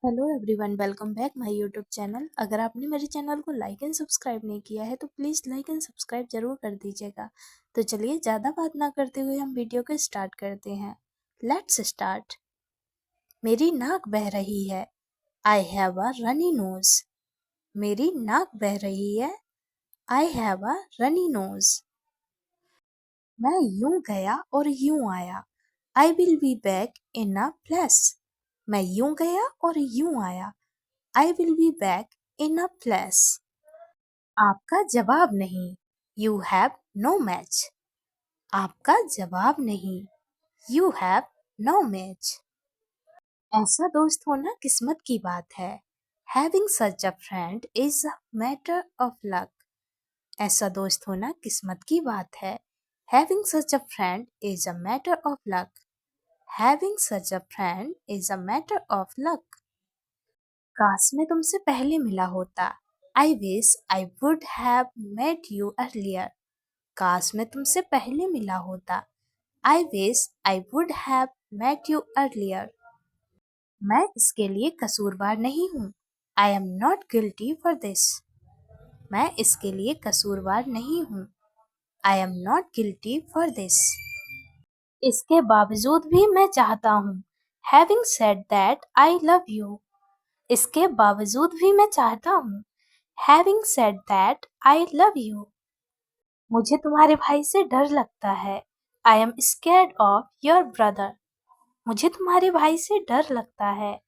Hello everyone, welcome back my YouTube channel. अगर आपने मेरे चैनल को लाइक एंड सब्सक्राइब नहीं किया है तो प्लीज़ लाइक एंड सब्सक्राइब जरूर कर दीजिएगा। तो चलिए ज़्यादा बात ना करते हुए हम वीडियो को स्टार्ट करते हैं। Let's start. मेरी नाक बह रही है। I have a runny nose. मेरी नाक बह रही है। I have a runny nose. मैं यूं गया और यूं आया। I will be back in a flash. मैं यूं गया और यूं आया। I will be back in a flash. आपका जवाब नहीं। You have no match. आपका जवाब नहीं। You have no match. ऐसा दोस्त होना किस्मत की बात है। Having such a friend is a matter of luck. ऐसा दोस्त होना किस्मत की बात है। Having such a friend is a matter of luck. Having such a friend is a matter of luck. काश मैं तुमसे पहले मिला होता। I wish I would have met you earlier. काश मैं तुमसे पहले मिला होता। I wish I would have met you earlier. मैं इसके लिए कसूरवार नहीं हूँ। I am not guilty for this. मैं इसके लिए कसूरवार नहीं हूँ। I am not guilty for this. इसके बावजूद भी मैं चाहता हूँ। Having said that I love you. इसके बावजूद भी मैं चाहता हूँ। Having said that I love you. मुझे तुम्हारे भाई से डर लगता है। I am scared of your brother. मुझे तुम्हारे भाई से डर लगता है।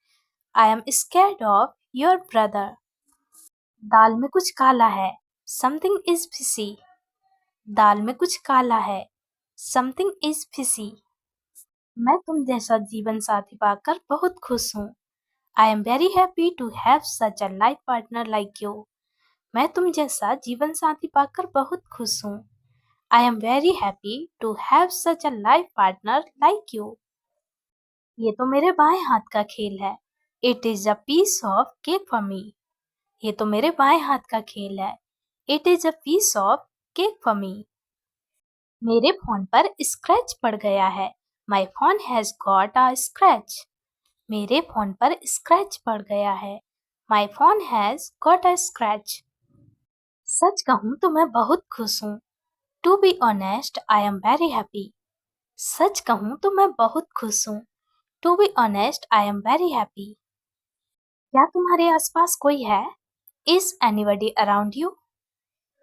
I am scared of your brother. दाल में कुछ काला है। Something is fishy. दाल में कुछ काला है। Something is fishy. मैं तुम जैसा जीवन साथी पाकर बहुत खुश हूँ। I am very happy to have such a life partner like you. मैं तुम जैसा जीवन साथी पाकर बहुत खुश हूँ। I am very happy to have such a life partner like you. ये तो मेरे बाएं हाथ का खेल है। It is a piece of cake for me. ये तो मेरे बाएं हाथ का खेल है। It is a piece of cake for me. मेरे फोन पर स्क्रैच पड़ गया है। My phone has got a scratch. मेरे फोन पर स्क्रैच पड़ गया है। My phone has got a scratch. सच कहूँ तो मैं बहुत खुश हूँ। To be honest I am very happy. सच कहूँ तो मैं बहुत खुश हूँ। To be honest I am very happy. क्या तुम्हारे आसपास कोई है? Is anybody around you?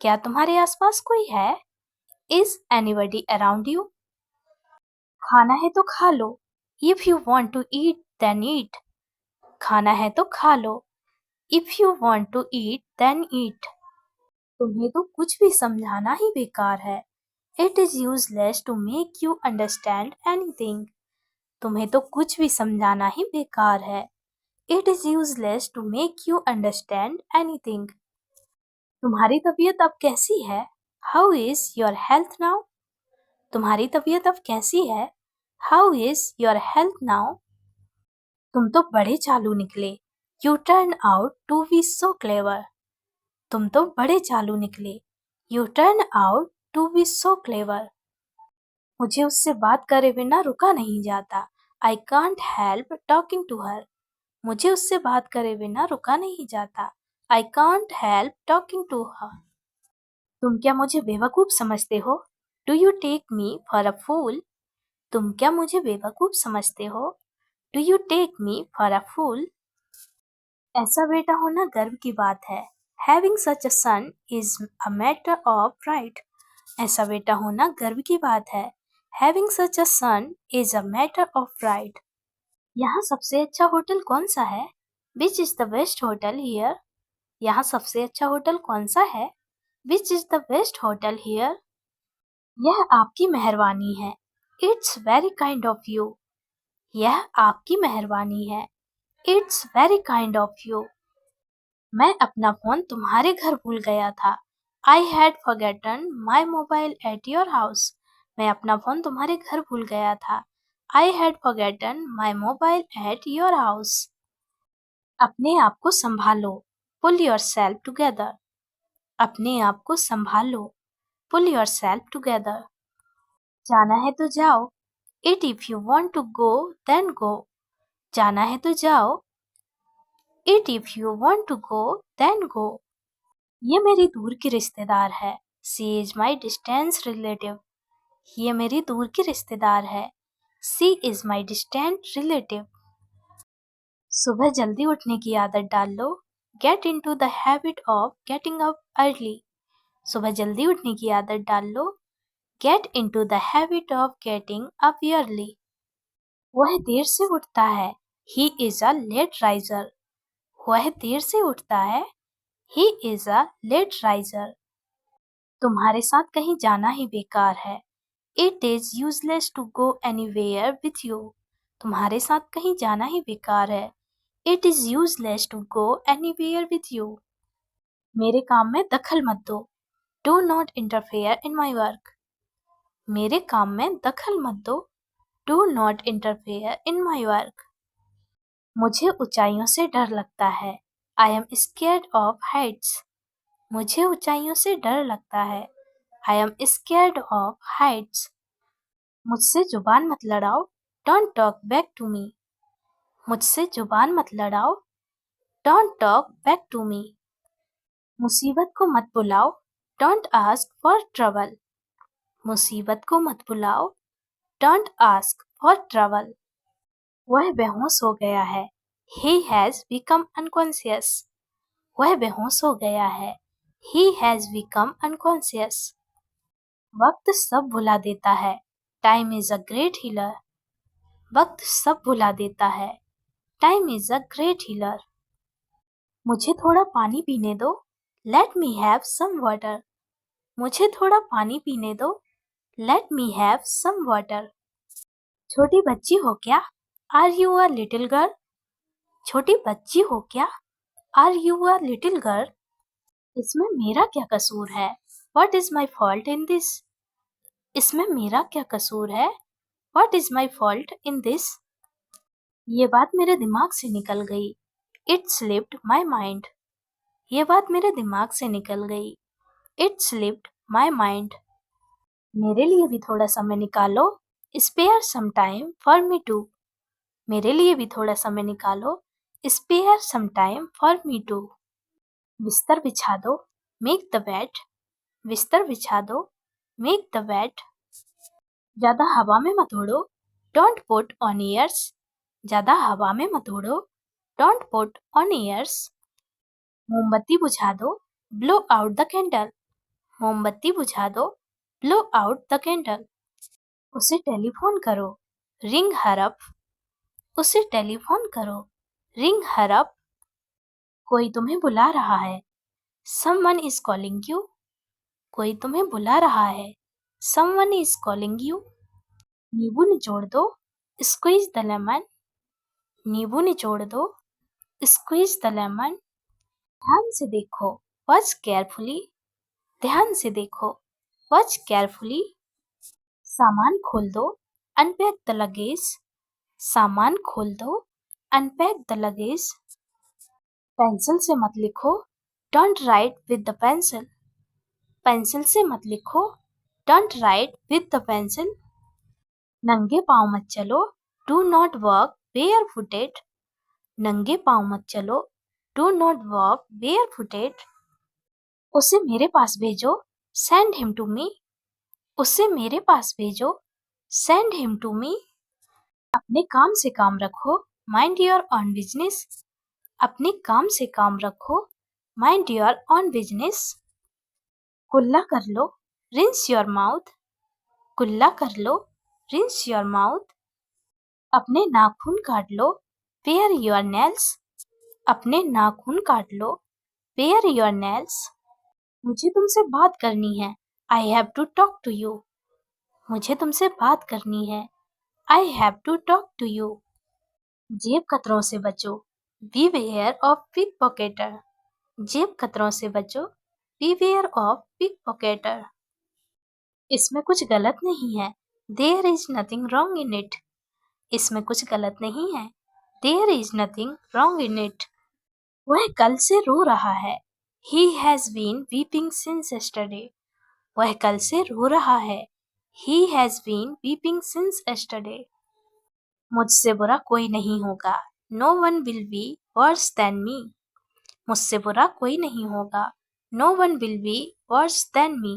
क्या तुम्हारे आसपास कोई है? Is anybody around you? खाना है तो खा लो। If you want to eat then eat. खाना है तो खा लो। If you want to eat then eat. तुम्हें तो कुछ भी समझाना ही बेकार है। It is useless to make you understand anything. तुम्हें तो कुछ भी समझाना ही बेकार है। It is useless to make you understand anything. तुम्हारी तबीयत अब कैसी है? How is your health now? तुम्हारी तबीयत अब कैसी है? How is your health now? तुम तो बड़े चालू निकले। U turn out to be so clever. तुम तो बड़े चालू निकले। U turn out to be so clever. मुझे उससे बात करे बिना रुका नहीं जाता। I can't help talking to her. मुझे उससे बात करे बिना रुका नहीं जाता। I can't help talking to her. तुम क्या मुझे बेवकूफ समझते हो? Do you take me for a fool? तुम क्या मुझे बेवकूफ समझते हो? Do you take me for a fool? ऐसा बेटा होना गर्व की बात है। Having such a son is a matter of pride. ऐसा बेटा होना गर्व की बात है। Having such a son is a matter of pride. यहाँ सबसे अच्छा होटल कौन सा है? Which is the best hotel here? यहाँ सबसे अच्छा होटल कौन सा है? Which is the best hotel here? यह आपकी मेहरबानी है। It's very kind of you. यह आपकी मेहरबानी है। It's very kind of you. मैं अपना फोन तुम्हारे घर भूल गया था। I had forgotten my mobile at your house. मैं अपना फोन तुम्हारे घर भूल गया था। I had forgotten my mobile at your house. अपने आप को संभालो। Pull yourself together. अपने आप को संभालो। Pull yourself together. जाना है तो जाओ। It if you want to go then go. जाना है तो जाओ। Eat if you want to go, then go. ये मेरी दूर की रिश्तेदार है. She is my distant relative. ये मेरी दूर की रिश्तेदार है. She is my distant relative. सुबह जल्दी उठने की आदत डाल लो. Get into the habit of getting up early. सुबह जल्दी उठने की आदत डाल लो. Get into the habit of getting up early. वह देर से उठता है. He is a late riser. वह देर से उठता है. He is a late riser. तुम्हारे साथ कहीं जाना ही बेकार है. It is useless to go anywhere with you. तुम्हारे साथ कहीं जाना ही बेकार है. It is useless to go anywhere with you. मेरे काम में दखल मत दो. Do not interfere in my work. मेरे काम में दखल मत दो. Do not interfere in my work. मुझे ऊंचाइयों से डर लगता है. I am scared of heights. मुझे ऊंचाइयों से डर लगता है. I am scared of heights. मुझसे जुबान मत लड़ाओ. Don't talk back to me. मुझसे जुबान मत लड़ाओ. Don't talk back to me. मुसीबत को मत बुलाओ. Don't ask for trouble. मुसीबत को मत बुलाओ. Don't ask for trouble. वह बेहोश हो गया है. He has become unconscious. वह बेहोश हो गया है. He has become unconscious. वक्त सब भुला देता है. Time is a great healer. वक्त सब भुला देता है. Time is a great healer. मुझे थोड़ा पानी पीने दो. Let me have some water. मुझे थोड़ा पानी पीने दो. Let me have some water. छोटी बच्ची हो क्या? Are you a little girl? छोटी बच्ची हो क्या? Are you a little girl? इसमें मेरा क्या कसूर है? What is my fault in this? इसमें मेरा क्या कसूर है? What is my fault in this? ये बात मेरे दिमाग से निकल गई. It slipped my mind. ये बात मेरे दिमाग से निकल गई. It slipped my mind. मेरे लिए भी थोड़ा समय निकालो. Spare some time for me too. मेरे लिए भी थोड़ा समय निकालो. Spare some time for me too. बिस्तर बिछा दो. Make the bed. बिस्तर बिछा दो. Make the bed. ज्यादा हवा में मत उड़ो. Don't put on ears. ज्यादा हवा में मत उड़ो. Don't put on ears. मोमबत्ती बुझा दो. Blow out the candle. मोमबत्ती बुझा दो. Blow out the candle. उसे टेलीफोन करो. Ring her up. उसे टेलीफोन करो. Ring her up. कोई तुम्हें बुला रहा है. Someone is calling you. कोई तुम्हें बुला रहा है. Someone is calling you. नींबू निचोड़ दो. Squeeze the lemon. नींबू निचोड़ दो. Squeeze the lemon. ध्यान से देखो. Watch carefully. ध्यान से देखो. Watch carefully. सामान खोल दो. Unpack the luggage. सामान खोल दो. Unpack the luggage. पेंसिल से मत लिखो. Don't write with the pencil. Pencil से मत लिखो. Don't write with the pencil. नंगे पाँव मत चलो. Do not walk barefooted. नंगे पाँव मत चलो. Do not walk barefooted. उसे मेरे पास भेजो. Send him to me. उसे मेरे पास भेजो. Send him to me. अपने काम से काम रखो. Mind your own business. अपने काम से काम रखो. Mind your own business. कुल्ला कर लो. Rinse your mouth. कुल्ला कर लो. Rinse your mouth. अपने नाखून काट लो. Pare your nails. अपने नाखून काट लो. Pare your nails. मुझे तुमसे बात करनी है. I have to talk to you. मुझे तुमसे बात करनी है. I have to talk to you. जेब कतरों से बचो. Beware of pickpocketer. जेब कतरों से बचो. Beware of pickpocketer. इसमें कुछ गलत नहीं है. There is nothing wrong in it. इसमें कुछ गलत नहीं है. There is nothing wrong in it. वह कल से रो रहा है. He has been weeping since yesterday. वह कल से रो रहा है. He has been weeping since yesterday. मुझसे बुरा कोई नहीं होगा. No one will be worse than me. मुझसे बुरा कोई नहीं होगा. No one will be worse than me.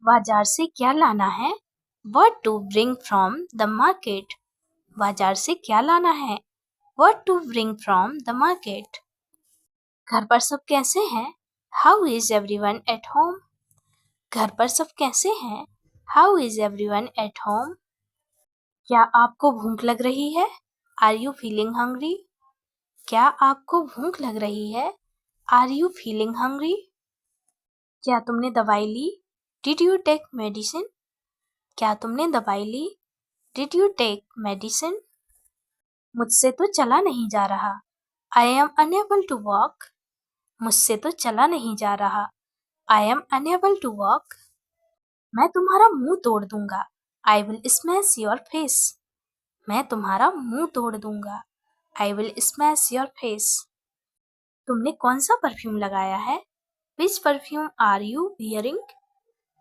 बाजार से क्या लाना है? What to bring from the market. बाजार से क्या लाना है? What to bring from the market. घर पर सब कैसे हैं? How is everyone at home. घर पर सब कैसे हैं? How is everyone at home. क्या आपको भूख लग रही है? Are you feeling hungry? क्या आपको भूख लग रही है? Are you feeling hungry? क्या तुमने दवाई ली? Did you take medicine? क्या तुमने दवाई ली? Did you take medicine? मुझसे तो चला नहीं जा रहा. I am unable to walk. मुझसे तो चला नहीं जा रहा. I am unable to walk. मैं तुम्हारा मुंह तोड़ दूंगा. I will smash your face. मैं तुम्हारा मुंह तोड़ दूंगा. I will smash your face. तुमने कौन सा परफ्यूम लगाया है? Which perfume are you wearing?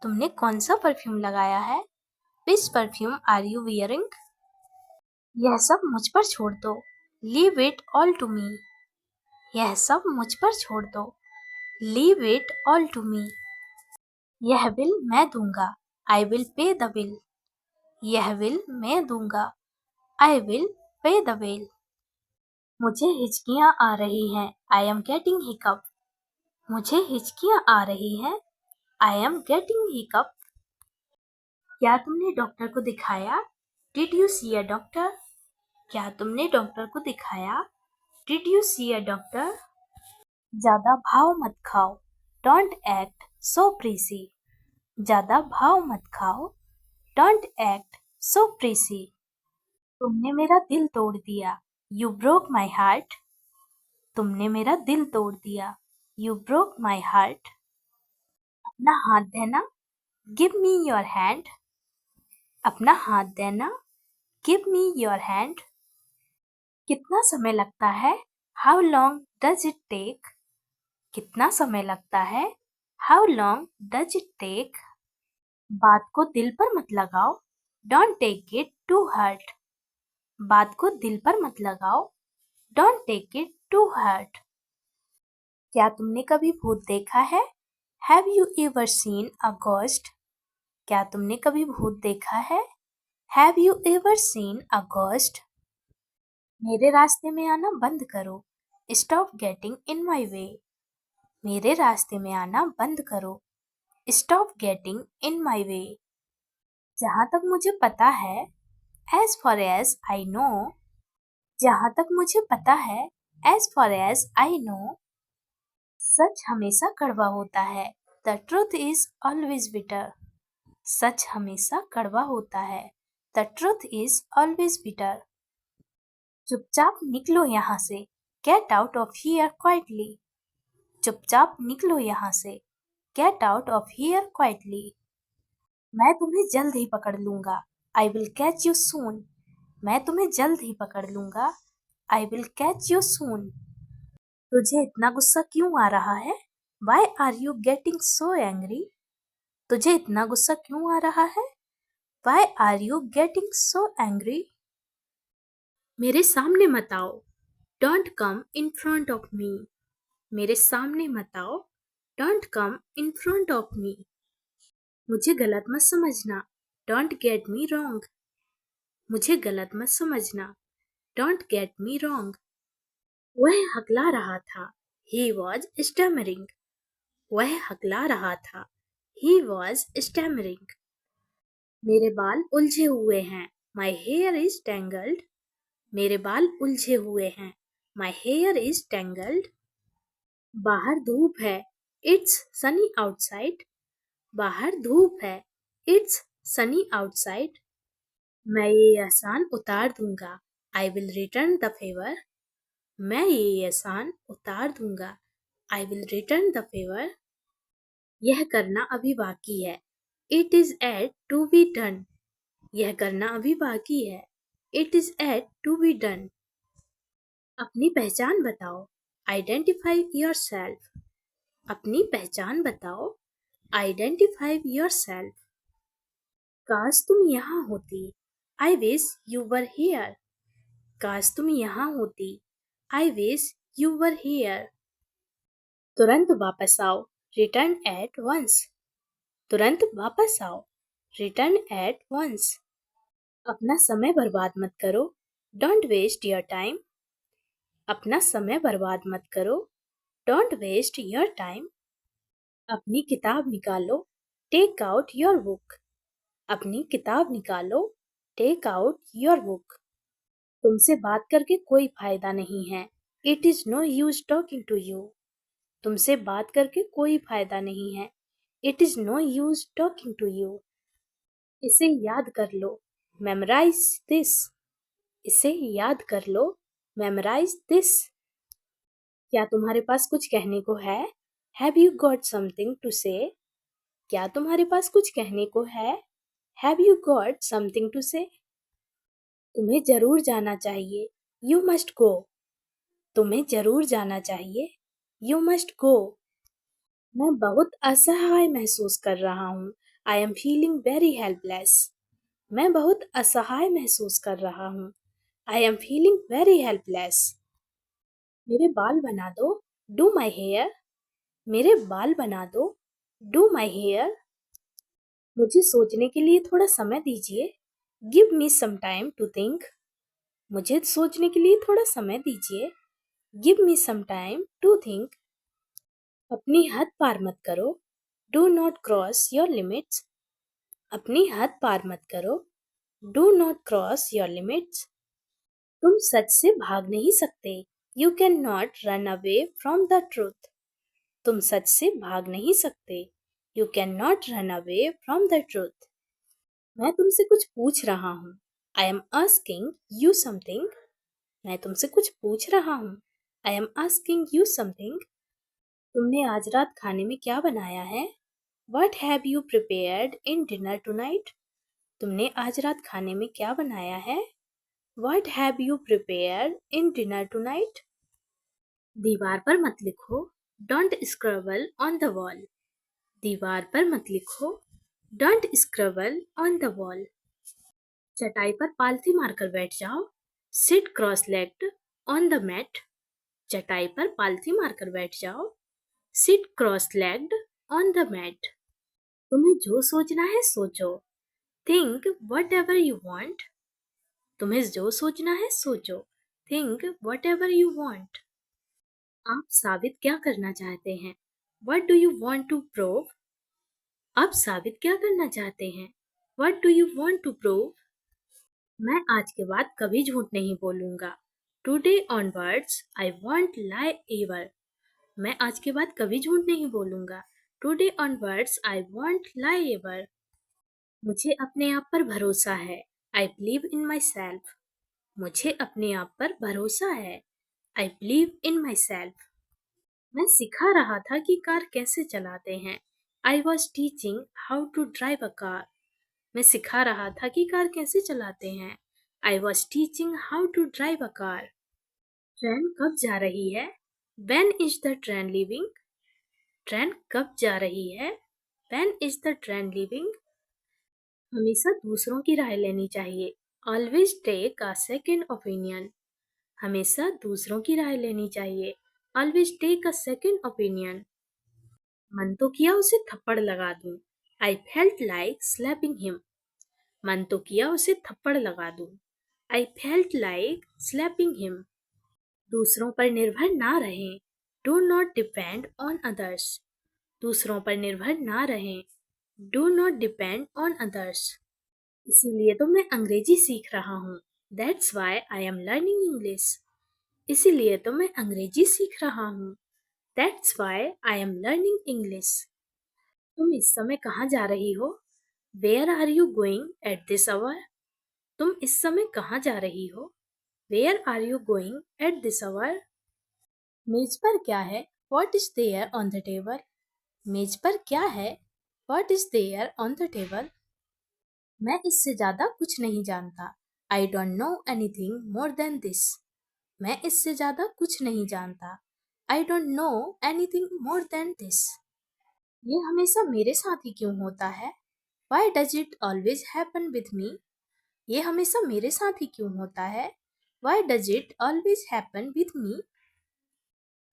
तुमने कौन सा परफ्यूम लगाया है? Which perfume are you wearing? यह सब मुझ पर छोड़ दो. Leave it all to me. यह सब मुझ पर छोड़ दो. Leave it all to me. यह बिल मैं दूंगा. I will pay the bill. यह बिल मैं दूंगा. I will pay the bill. मुझे हिचकियाँ आ रही हैं. I am getting hiccup. मुझे हिचकियाँ आ रही हैं. I am getting hiccup. क्या तुमने डॉक्टर को दिखाया? Did you see a doctor? क्या तुमने डॉक्टर को दिखाया? Did you see a doctor? ज़्यादा भाव मत खाओ. Don't act so prissy. ज़्यादा भाव मत खाओ. Don't act so prissy. तुमने मेरा दिल तोड़ दिया. You broke my heart. तुमने मेरा दिल तोड़ दिया. You broke my heart. अपना हाथ देना. Give me your hand. अपना हाथ देना. Give me your hand. कितना समय लगता है? How long does it take? कितना समय लगता है? How long does it take? बात को दिल पर मत लगाओ. Don't take it to heart. बात को दिल पर मत लगाओ. Don't take it to heart. क्या तुमने कभी भूत देखा है? Have you ever seen a ghost? क्या तुमने कभी भूत देखा है? Have you ever seen a ghost? मेरे रास्ते में आना बंद करो. Stop getting in my way. मेरे रास्ते में आना बंद करो. Stop getting in my way. जहाँ तक मुझे पता है. As far as I know. जहाँ तक मुझे पता है. As far as I know. सच हमेशा कड़वा होता है. The truth is always bitter. सच हमेशा कड़वा होता है. The truth is always bitter. चुपचाप निकलो यहाँ से. Get out of here quietly. चुपचाप निकलो यहाँ से. Get out of here quietly. मैं तुम्हें जल्द ही पकड़ लूंगा. I will catch you soon. मैं तुम्हें जल्द ही पकड़ लूंगा. I will catch you soon. तुझे इतना गुस्सा क्यों आ रहा है? Why are you getting so angry? तुझे इतना गुस्सा क्यों आ रहा है? Why are you getting so angry? मेरे सामने मत आओ. Don't come in front of me. मेरे सामने मत आओ. Don't come in front of me. मुझे गलत मत समझना. Don't get me wrong. मुझे गलत मत समझना. Don't get me wrong. वह हकला रहा था. He was stammering. वह हकला रहा था. He was stammering. मेरे बाल उलझे हुए हैं. My hair is tangled. मेरे बाल उलझे हुए हैं. My hair is tangled. बाहर धूप है. It's sunny outside. बाहर धूप है. It's sunny outside. मैं ये एहसान उतार दूंगा. I will return the favor. मैं ये एहसान उतार दूंगा. I will return the favor. यह करना अभी बाकी है. It is yet to be done. यह करना अभी बाकी है. It is yet to be done. अपनी पहचान बताओ. Identify yourself. अपनी पहचान बताओ. Identify yourself. काश तुम यहाँ होती. I wish you were here. काश तुम यहाँ होती. I wish you were here. तुरंत वापस आओ. Return at once. तुरंत वापस आओ. Return at once. अपना समय बर्बाद मत करो. Don't waste your time. अपना समय बर्बाद मत करो. Don't waste your time. अपनी किताब निकालो. Take out your book. अपनी किताब निकालो. Take out your book. तुमसे बात करके कोई फायदा नहीं है. It is no use talking to you. तुमसे बात करके कोई फायदा नहीं है. It is no use talking to you. इसे याद कर लो. Memorize this. इसे याद कर लो. Memorize this. क्या तुम्हारे पास कुछ कहने को है? Have you got something to say? क्या तुम्हारे पास कुछ कहने को है? Have you got something to say? तुम्हें जरूर जाना चाहिए. You must go. तुम्हें जरूर जाना चाहिए. You must go. मैं बहुत असहाय महसूस कर रहा हूँ. I am feeling very helpless. मैं बहुत असहाय महसूस कर रहा हूँ. I am feeling very helpless. मेरे बाल बना दो. Do my hair. मेरे बाल बना दो. Do my hair. मुझे सोचने के लिए थोड़ा समय दीजिए. Give me some time to think. मुझे सोचने के लिए थोड़ा समय दीजिए. Give me some time to think. अपनी हद पार मत करो. Do not cross your limits. अपनी हद पार मत करो. Do not cross your limits. तुम सच से भाग नहीं सकते. You cannot run away from the truth. तुम सच से भाग नहीं सकते. You cannot run away from the truth. मैं तुमसे कुछ पूछ रहा हूँ. I am asking you something. मैं तुमसे कुछ पूछ रहा हूँ. I am asking you something. तुमने आज रात खाने में क्या बनाया है? What have you prepared in dinner tonight? तुमने आज रात खाने में क्या बनाया है? What have you prepared in dinner tonight? दीवार पर मत लिखो. Don't scribble on the wall. दीवार पर मत लिखो. Don't scribble on the wall. चटाई पर पालथी मारकर बैठ जाओ. Sit cross-legged on the mat. चटाई पर पालथी मारकर बैठ जाओ. Sit cross-legged on the mat. तुम्हें जो सोचना है सोचो. Think whatever you want. तुम्हें जो सोचना है सोचो. Think whatever you want. आप साबित क्या करना चाहते हैं? What do you want to prove? आप साबित क्या करना चाहते हैं? What do you want to prove? मैं आज के बाद कभी झूठ नहीं बोलूंगा. Today onwards, I won't lie ever. मैं आज के बाद कभी झूठ नहीं बोलूंगा. Today onwards, I won't lie ever. मुझे अपने आप पर भरोसा है. I believe in myself. मुझे अपने आप पर भरोसा है. I believe in myself. मैं सिखा रहा था कि कार कैसे चलाते हैं. I was teaching how to drive a car. मैं सिखा रहा था कि कार कैसे चलाते हैं. I was teaching how to drive a car. Train कब जा रही है? When is the train leaving? Train कब जा रही है? When is the train leaving? हमेशा दूसरों की राय लेनी चाहिए. Always take a second opinion. हमेशा दूसरों की राय लेनी चाहिए. Always take a second opinion. मन तो किया उसे थप्पड़ लगा दूं. I felt like slapping him. मन तो किया उसे थप्पड़ लगा दूं. I felt like slapping him. दूसरों पर निर्भर ना रहें. Do not depend on others. दूसरों पर निर्भर ना रहें. Do not depend on others. इसीलिए तो मैं अंग्रेजी सीख रहा हूँ. That's why I am learning English. इसीलिए तो मैं अंग्रेजी सीख रहा हूँ. That's why I am learning English. तुम इस समय कहाँ जा रही हो? Where are you going at this hour? तुम इस समय कहाँ जा रही हो? Where are you going at this hour? मेज पर क्या है? What is there on the table? मेज पर क्या है? What is there on the table? मैं इससे ज़्यादा कुछ नहीं जानता. I don't know anything more than this. मैं इससे ज़्यादा कुछ नहीं जानता. I don't know anything more than this. ये हमेशा मेरे साथ ही क्यों होता है? Why does it always happen with me? ये हमेशा मेरे साथ ही क्यों होता है? Why does it always happen with me?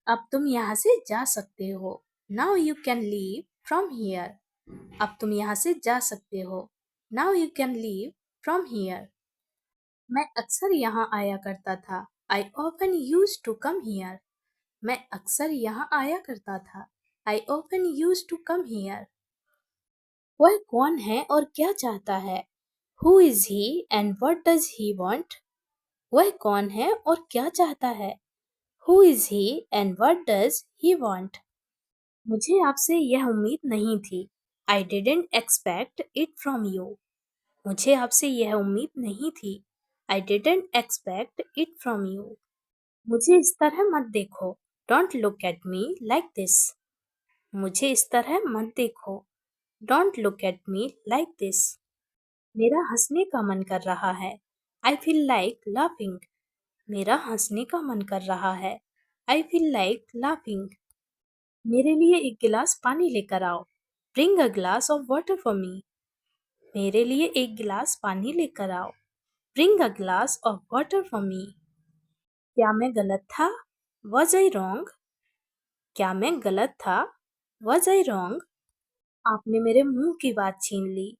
अब तुम यहाँ से जा सकते हो. Now you can leave from here. अब तुम यहाँ से जा सकते हो. Now you can leave from here. मैं अक्सर यहाँ आया करता था. I often used to come here. मैं अक्सर यहाँ आया करता था. I often used to come here. वह कौन है और क्या चाहता है? Who is he and what does he want? वह कौन है और क्या चाहता है? Who is he and what does he want? मुझे आपसे यह उम्मीद नहीं थी. I didn't expect it from you. मुझे आपसे यह उम्मीद नहीं थी. I didn't expect it from you. मुझे इस तरह मत देखो. Don't look at me like this. मुझे इस तरह मत देखो. Don't look at me like this. मेरा हंसने का मन कर रहा है. I feel like laughing. मेरा हंसने का मन कर रहा है. I feel like laughing. मेरे लिए एक गिलास पानी लेकर आओ. Bring a glass of water for me. मेरे लिए एक गिलास पानी लेकर आओ. Bring a glass of water for me. क्या मैं गलत था? Was I wrong? क्या मैं गलत था? Was I wrong? आपने मेरे मुंह की बात छीन ली.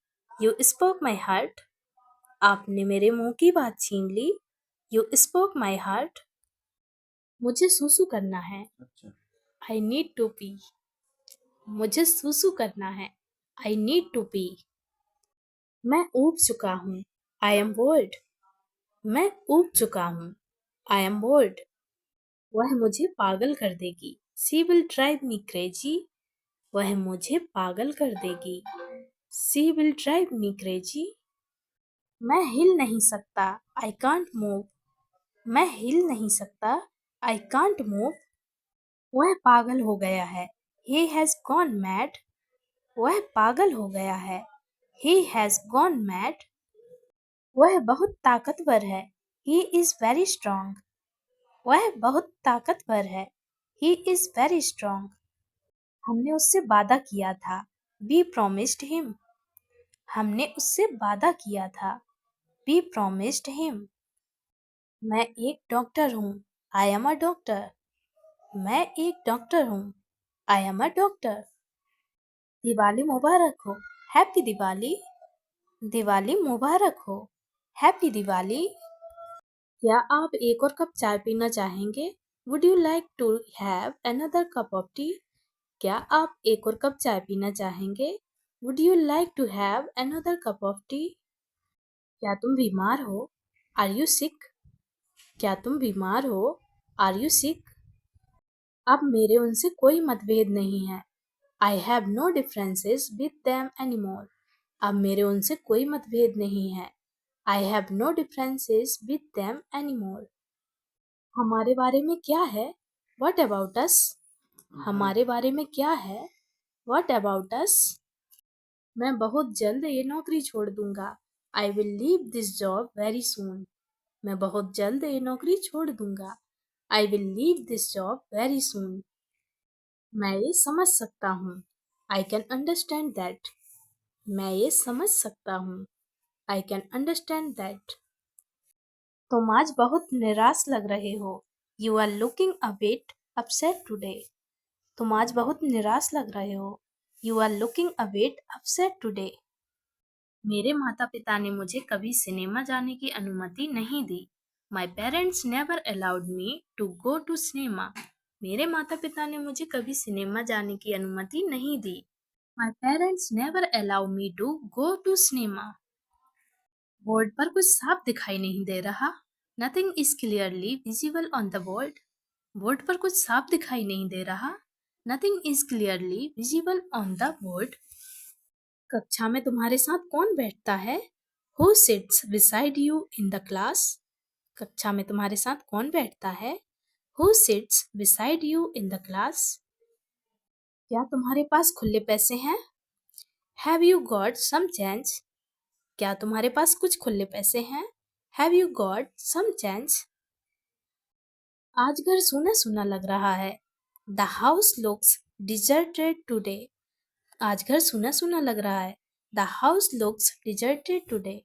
You spoke my heart. आपने मेरे मुंह की बात छीन ली. You spoke my heart. मुझे सूसू करना है. I need to pee. मुझे सूसू करना है. I need to pee. मैं ऊब चुका हूँ. I am bored. मैं ऊब चुका हूँ. I am bored. वह मुझे पागल कर देगी. She will drive me crazy. वह मुझे पागल कर देगी. She will drive me crazy. मैं हिल नहीं सकता. I can't move. मैं हिल नहीं सकता. I can't move. वह पागल हो गया है. He has gone mad. वह पागल हो गया है. He has gone mad. वह बहुत ताकतवर है. He is very strong. वह बहुत ताकतवर है. He is very strong. हमने उससे वादा किया था. We promised him. हमने उससे वादा किया था. We promised him. मैं एक डॉक्टर हूँ. I am a doctor. मैं एक डॉक्टर हूँ. I am a doctor. Diwali मुबारक हो. Happy दिवाली. दिवाली मुबारक हो. Happy दिवाली. क्या आप एक और कप चाय पीना चाहेंगे? Would you like to have another cup of tea? क्या आप एक और कप चाय पीना चाहेंगे? Would you like to have another cup of tea? क्या तुम बीमार हो? Are you sick? क्या तुम बीमार हो? Are you sick? अब मेरे उनसे कोई मतभेद नहीं है. I have no differences with them anymore. अब मेरे उनसे कोई मतभेद नहीं है. I have no differences with them anymore. हमारे बारे में क्या है? What about us? हमारे बारे में क्या है? What about us? मैं बहुत जल्द ये नौकरी छोड़ दूंगा. I will leave this job very soon. मैं बहुत जल्द ये नौकरी छोड़ दूंगा. I will leave this job very soon. मैं ये समझ सकता हूँ. I can understand that. मैं ये समझ सकता हूँ. I can understand that. तुम आज बहुत निराश लग रहे हो. You are looking a bit upset today. तुम आज बहुत निराश लग रहे हो. You are looking a bit upset today. मेरे माता पिता ने मुझे कभी सिनेमा जाने की अनुमति नहीं दी. My parents never allowed me to go to cinema. मेरे माता पिता ने मुझे कभी सिनेमा जाने की अनुमति नहीं दी. My parents never allow me to go to cinema. Board पर कुछ साफ दिखाई नहीं दे रहा. Nothing is clearly visible on the board. Board पर कुछ साफ दिखाई नहीं दे रहा. Nothing is clearly visible on the board. कक्षा में तुम्हारे साथ कौन बैठता है? Who sits beside you in the class? कक्षा में तुम्हारे साथ कौन बैठता है? Who sits beside you in the class? क्या तुम्हारे पास खुले पैसे हैं? Have you got some change? क्या तुम्हारे पास कुछ खुले पैसे हैं? Have you got some change? आज घर सूना सूना लग रहा है. The house looks deserted today. आज घर सूना सूना लग रहा है. The house looks deserted today.